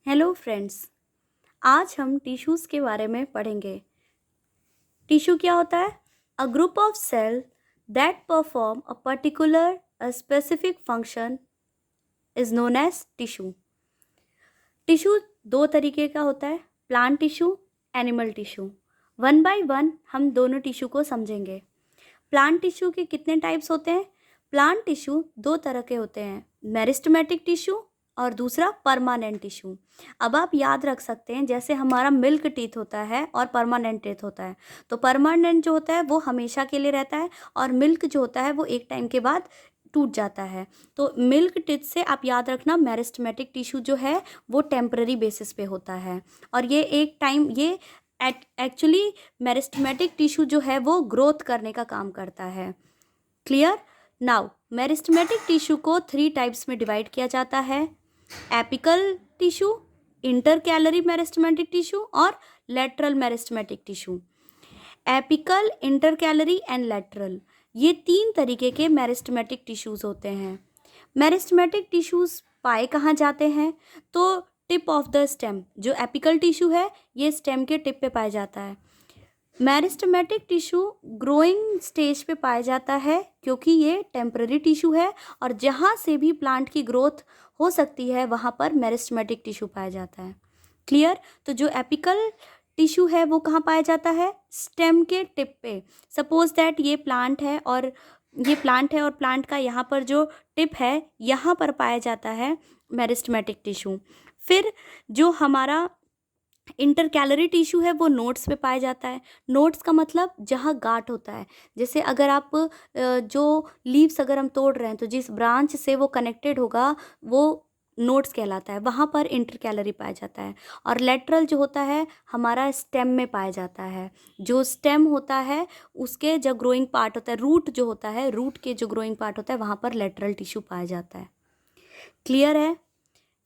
Hello friends. आज हम tissues के बारे में पढ़ेंगे। टिश्यू क्या होता है? A group of cell that perform a particular a specific function is known as tissue. Tissue दो तरीके का होता है, plant tissue, animal tissue. One by one हम दोनों टिश्यू को समझेंगे। प्लांट टिश्यू के कितने टाइप्स होते हैं? प्लांट टिश्यू दो तरह के होते हैं, मेरिस्टेमेटिक टिश्यू और दूसरा परमानेंट टिश्यू। अब आप याद रख सकते हैं, जैसे हमारा मिल्क टीथ होता है और परमानेंट टीथ होता है। तो परमानेंट जो होता है वो हमेशा के लिए रहता है और मिल्क जो होता है वो एक टाइम के बाद टूट जाता है। तो मिल्क टीथ से आप याद रखना, मेरिस्टेमेटिक टिश्यू जो है वो टेम्पररी बेसिस पे होता है और ये एक टाइम ये एक्चुअली मेरिस्टेमेटिक टिश्यू जो है वो ग्रोथ करने का काम करता है। क्लियर? नाउ मेरिस्टेमेटिक टिश्यू को 3 टाइप्स में डिवाइड किया जाता है, apical tissue, intercalary meristematic tissue और lateral meristematic tissue. Apical, intercalary and lateral, ये 3 तरीके के मेरिस्टेमेटिक टिश्यूज होते हैं। मेरिस्टेमेटिक टिश्यूज पाए कहाँ जाते हैं? तो टिप ऑफ द स्टेम, जो एपिकल टिश्यू है ये स्टेम के टिप पे पाया जाता है। मेरिस्टेमेटिक टिश्यू ग्रोइंग स्टेज पे पाया जाता है क्योंकि ये टेम्पररी टिश्यू है और जहाँ से भी प्लांट की ग्रोथ हो सकती है वहाँ पर मेरिस्टेमेटिक टिश्यू पाया जाता है। क्लियर? तो जो एपिकल टिश्यू है वो कहाँ पाया जाता है? स्टेम के टिप पे। सपोज दैट ये प्लांट है और प्लांट का यहाँ पर जो टिप है यहाँ पर पाया जाता है मेरिस्टेमेटिक टिश्यू। फिर जो हमारा इंटरकैलरी टिश्यू है वो नोड्स पे पाया जाता है। नोड्स का मतलब जहाँ गांठ होता है, जैसे अगर आप जो लीव्स अगर हम तोड़ रहे हैं तो जिस ब्रांच से वो कनेक्टेड होगा वो नोड्स कहलाता है, वहाँ पर इंटरकैलरी पाया जाता है। और लेटरल जो होता है हमारा स्टेम में पाया जाता है। जो स्टेम होता है उसके जो ग्रोइंग पार्ट होता है, रूट जो होता है, रूट के जो ग्रोइंग पार्ट होता है वहाँ पर लेटरल टिश्यू पाया जाता है। क्लियर है?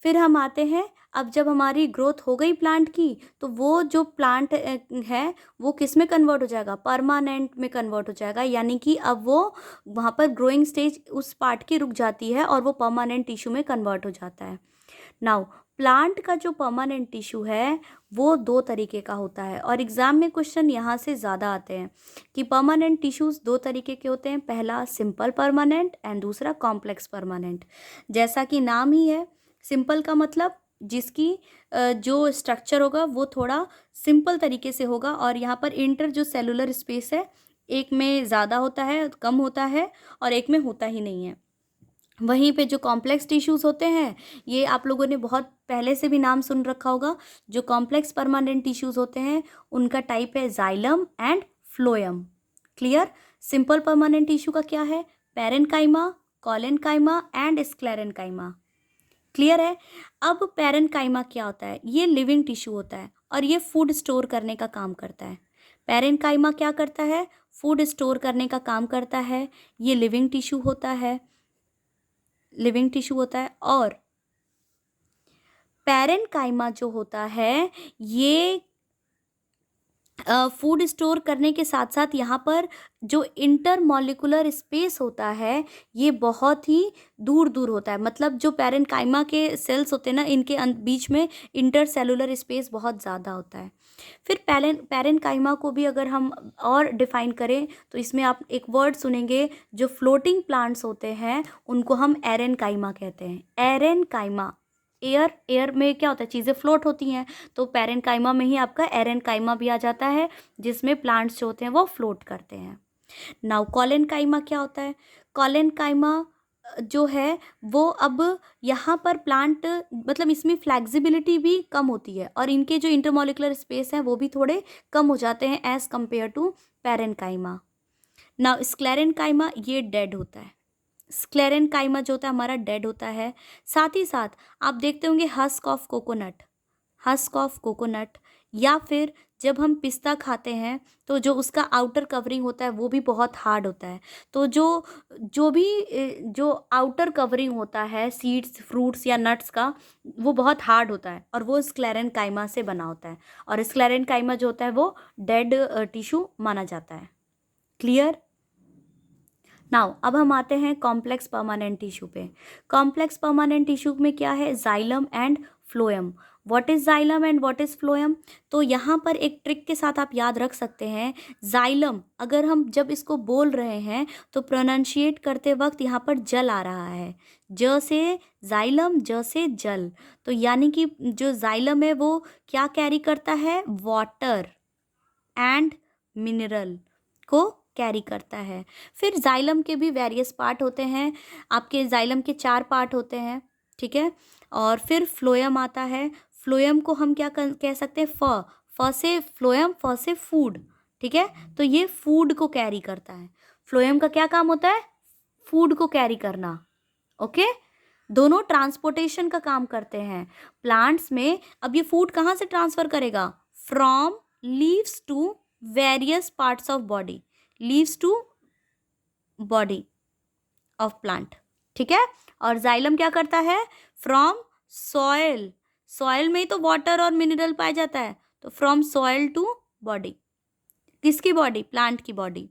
फिर हम आते हैं, अब जब हमारी ग्रोथ हो गई प्लांट की तो वो जो प्लांट है वो किस में कन्वर्ट हो जाएगा? परमानेंट में कन्वर्ट हो जाएगा, यानी कि अब वो वहाँ पर ग्रोइंग स्टेज उस पार्ट की रुक जाती है और वो परमानेंट टिश्यू में कन्वर्ट हो जाता है। नाउ प्लांट का जो परमानेंट टिश्यू है वो दो तरीके का होता है और एग्जाम में क्वेश्चन यहाँ से ज़्यादा आते हैं कि परमानेंट टिश्यूज़ दो तरीके के होते हैं, पहला सिंपल परमानेंट एंड दूसरा कॉम्प्लेक्स परमानेंट। जैसा कि नाम ही है, सिंपल का मतलब जिसकी जो स्ट्रक्चर होगा वो थोड़ा सिंपल तरीके से होगा और यहाँ पर इंटर जो सेलुलर स्पेस है एक में ज़्यादा होता है, कम होता है और एक में होता ही नहीं है। वहीं पे जो कॉम्प्लेक्स टिश्यूज़ होते हैं ये आप लोगों ने बहुत पहले से भी नाम सुन रखा होगा। जो कॉम्प्लेक्स परमानेंट टिश्यूज़ होते हैं उनका टाइप है xylem and phloem. Clear? Simple permanent tissue का क्या है? Parenchyma, collenchyma and sclerenchyma. Clear है? अब पैरेन्काइमा क्या होता है? ये लिविंग टिश्यू होता है और ये फूड स्टोर करने का काम करता है। पैरेन्काइमा क्या करता है? फूड स्टोर करने का काम करता है। ये लिविंग टिश्यू होता है, और पैरेन्काइमा जो होता है ये फूड स्टोर करने के साथ साथ यहाँ पर जो इंटरमॉलिक्यूलर स्पेस होता है ये बहुत ही दूर दूर होता है। मतलब जो पैरेन्काइमा के सेल्स होते हैं ना, इनके बीच में इंटरसेलुलर स्पेस बहुत ज़्यादा होता है। फिर पैरेन्काइमा को भी अगर हम और डिफाइन करें तो इसमें आप एक वर्ड सुनेंगे, जो फ्लोटिंग प्लांट्स होते हैं उनको हम एरेनकाइमा कहते हैं। एरेनकाइमा, एयर में क्या होता है, चीज़ें फ्लोट होती हैं, तो पैरेन्काइमा में ही आपका एरेनकाइमा भी आ जाता है जिसमें प्लांट्स जो होते हैं वो फ्लोट करते हैं। नाउ कॉलेनकाइमा क्या होता है? कॉलेनकाइमा जो है वो अब यहाँ पर प्लांट, मतलब इसमें फ्लेक्सिबिलिटी भी कम होती है और इनके जो इंटरमॉलिक्यूलर स्पेस हैं वो भी थोड़े कम हो जाते हैं as compare to parenchyma. Now sclerenchyma ये डेड होता है। स्क्लेरेन्काइमा जो होता है हमारा डेड होता है। साथ ही साथ आप देखते होंगे हस्क ऑफ कोकोनट या फिर जब हम पिस्ता खाते हैं तो जो उसका आउटर कवरिंग होता है वो भी बहुत हार्ड होता है। तो जो आउटर कवरिंग होता है सीड्स, फ्रूट्स या नट्स का, वो बहुत हार्ड होता है और वो स्क्लेरेन्काइमा से बना होता है और स्क्लेरेन्काइमा जो होता है वो डेड टिश्यू माना जाता है। क्लियर? नाउ अब हम आते हैं कॉम्प्लेक्स परमानेंट टिश्यू पे। कॉम्प्लेक्स परमानेंट टिश्यू में क्या है? Xylem and phloem. What is xylem and what is phloem? तो यहाँ पर एक ट्रिक के साथ आप याद रख सकते हैं, जाइलम अगर हम जब इसको बोल रहे हैं तो प्रोनाउंशिएट करते वक्त यहाँ पर जल आ रहा है, ज से जाइलम, ज से जल। तो यानी कि जो जाइलम है वो क्या कैरी करता है? वाटर एंड मिनरल को कैरी करता है। फिर जाइलम के भी वेरियस पार्ट होते हैं, आपके जाइलम के 4 पार्ट होते हैं, ठीक है। और फिर फ्लोएम आता है। फ्लोएम को हम क्या कह सकते हैं? फ से फ्लोएम, फ से फूड, ठीक है। तो ये फूड को कैरी करता है। फ्लोएम का क्या काम होता है? फूड को कैरी करना, ओके। दोनों ट्रांसपोर्टेशन का काम करते हैं प्लांट्स में। अब ये फूड कहाँ से ट्रांसफर करेगा? From leaves to various parts of body, leaves to body of plant, ठीक है। और जाइलम क्या करता है? फ्रॉम सॉइल, सॉइल में ही तो वाटर और मिनरल पाया जाता है, तो फ्रॉम सॉइल टू बॉडी। किसकी बॉडी? प्लांट की बॉडी।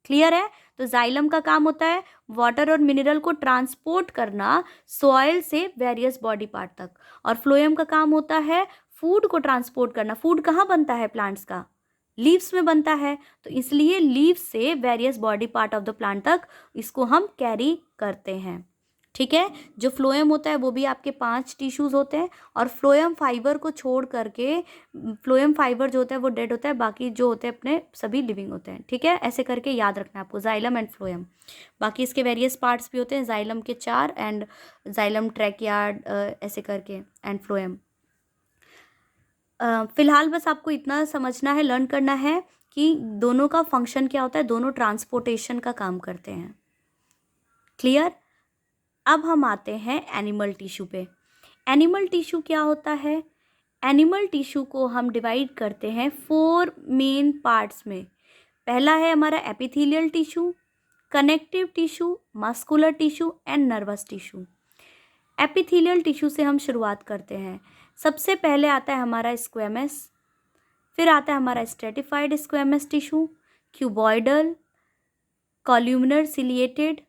क्लियर है? तो जाइलम का काम होता है वाटर और मिनरल को ट्रांसपोर्ट करना सॉइल से वेरियस बॉडी पार्ट तक, और फ्लोएम का काम होता है फूड को ट्रांसपोर्ट करना। फूड कहाँ बनता है प्लांट्स का? लीव्स में बनता है, तो इसलिए लीव्स से various body part of the plant तक इसको हम कैरी करते हैं, ठीक है। जो फ्लोएम होता है वो भी आपके 5 टिश्यूज होते हैं, और फ्लोएम फाइबर को छोड़ करके, फ्लोएम फाइबर जो होता है वो डेड होता है, बाकी जो होते हैं अपने सभी लिविंग होते हैं, ठीक है। ऐसे करके याद रखना है आपको, जाइलम एंड फ्लोएम। बाकी इसके वेरियस पार्ट्स भी होते हैं, जाइलम के 4 एंड जाइलम ट्रैकियार्ड, ऐसे करके, एंड फ्लोएम। फिलहाल बस आपको इतना समझना है, लर्न करना है कि दोनों का फंक्शन क्या होता है, दोनों ट्रांसपोर्टेशन का काम करते हैं। क्लियर? अब हम आते हैं एनिमल टिश्यू पे। एनिमल टिश्यू क्या होता है? एनिमल टिश्यू को हम डिवाइड करते हैं 4 मेन पार्ट्स में। पहला है हमारा epithelial tissue, connective tissue, muscular tissue and nervous tissue. Epithelial tissue से हम शुरुआत करते हैं। सबसे पहले आता है हमारा स्क्वेमस, फिर आता है हमारा stratified squamous tissue, cuboidal, columnar ciliated,